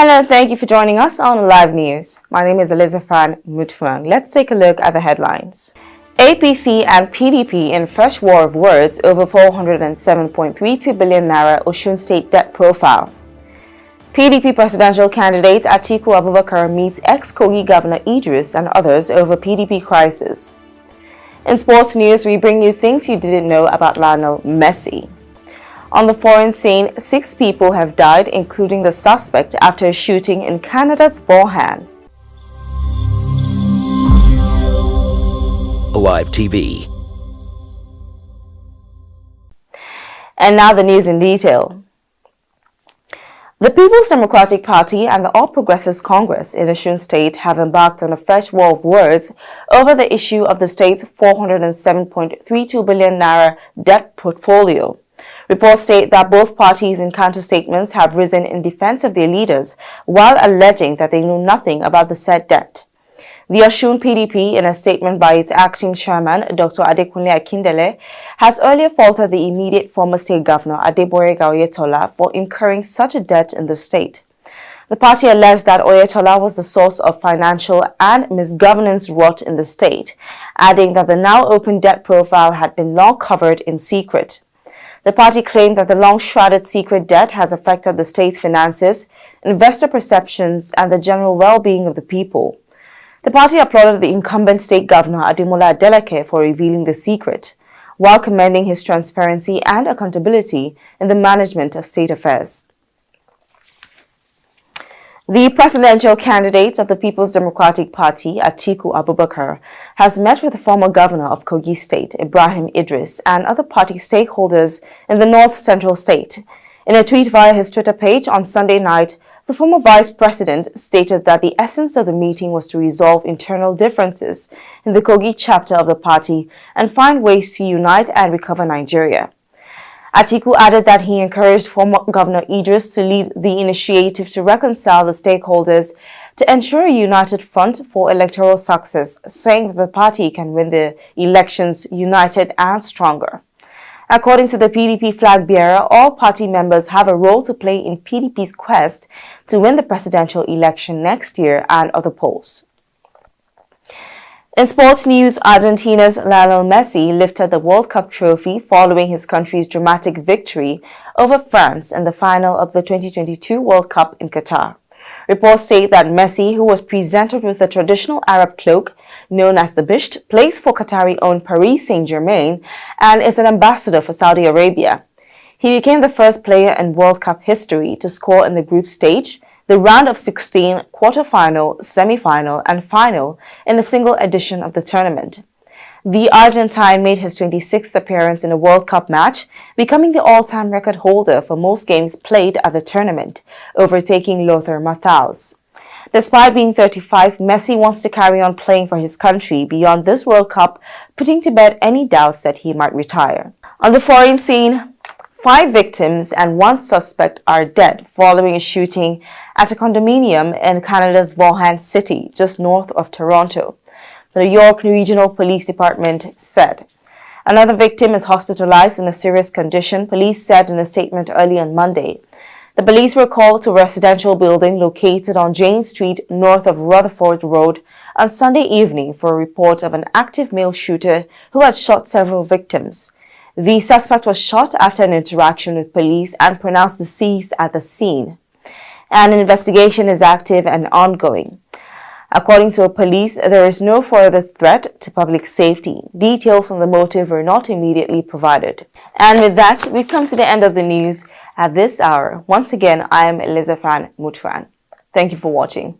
Hello, thank you for joining us on Live News. My name is Elizabeth Mutfang. Let's take a look at the headlines. APC and PDP in fresh war of words over 407.32 billion naira OSUN state debt profile. PDP presidential candidate Atiku Abubakar meets ex-Kogi Governor Idris and others over PDP crisis. In sports news, we bring you things you didn't know about Lionel Messi. On the foreign scene, 6 people have died, including the suspect after a shooting in Canada's Wuhan. Live TV. And now the news in detail. The People's Democratic Party and the All Progressives Congress in OSUN State have embarked on a fresh war of words over the issue of the state's 407.32 billion naira debt portfolio. Reports state that both parties in counter statements have risen in defense of their leaders while alleging that they knew nothing about the said debt. The OSUN PDP, in a statement by its acting chairman, Dr. Adekunle Akindele, has earlier faulted the immediate former state governor, Adeboyega Oyetola, for incurring such a debt in the state. The party alleged that Oyetola was the source of financial and misgovernance rot in the state, adding that the now open debt profile had been long covered in secret. The party claimed that the long-shrouded secret debt has affected the state's finances, investor perceptions, and the general well-being of the people. The party applauded the incumbent state governor, Ademola Adeleke, for revealing the secret, while commending his transparency and accountability in the management of state affairs. The presidential candidate of the People's Democratic Party, Atiku Abubakar, has met with the former governor of Kogi State, Ibrahim Idris, and other party stakeholders in the north-central state. In a tweet via his Twitter page on Sunday night, the former vice president stated that the essence of the meeting was to resolve internal differences in the Kogi chapter of the party and find ways to unite and recover Nigeria. Atiku added that he encouraged former Governor Idris to lead the initiative to reconcile the stakeholders to ensure a united front for electoral success, saying that the party can win the elections united and stronger. According to the PDP flag bearer, all party members have a role to play in PDP's quest to win the presidential election next year and other polls. In sports news, Argentina's Lionel Messi lifted the World Cup trophy following his country's dramatic victory over France in the final of the 2022 World Cup in Qatar. Reports state that Messi, who was presented with a traditional Arab cloak known as the bisht, plays for Qatari-owned Paris Saint-Germain and is an ambassador for Saudi Arabia. He became the first player in World Cup history to score in the group stage, the round of 16, quarter-final, semi-final, and final in a single edition of the tournament. The Argentine made his 26th appearance in a World Cup match, becoming the all-time record holder for most games played at the tournament, overtaking Lothar Matthaus. Despite being 35, Messi wants to carry on playing for his country beyond this World Cup, putting to bed any doubts that he might retire. On the foreign scene, 5 victims and 1 suspect are dead following a shooting at a condominium in Canada's Wuhan city, just north of Toronto, the New York Regional Police Department said. Another victim is hospitalized in a serious condition, police said in a statement early on Monday. The police were called to a residential building located on Jane Street, north of Rutherford Road, on Sunday evening for a report of an active male shooter who had shot several victims. The suspect was shot after an interaction with police and pronounced deceased at the scene. An investigation is active and ongoing. According to police, there is no further threat to public safety. Details on the motive were not immediately provided. And with that, we've come to the end of the news at this hour. Once again, I am Elizabeth Mutfan. Thank you for watching.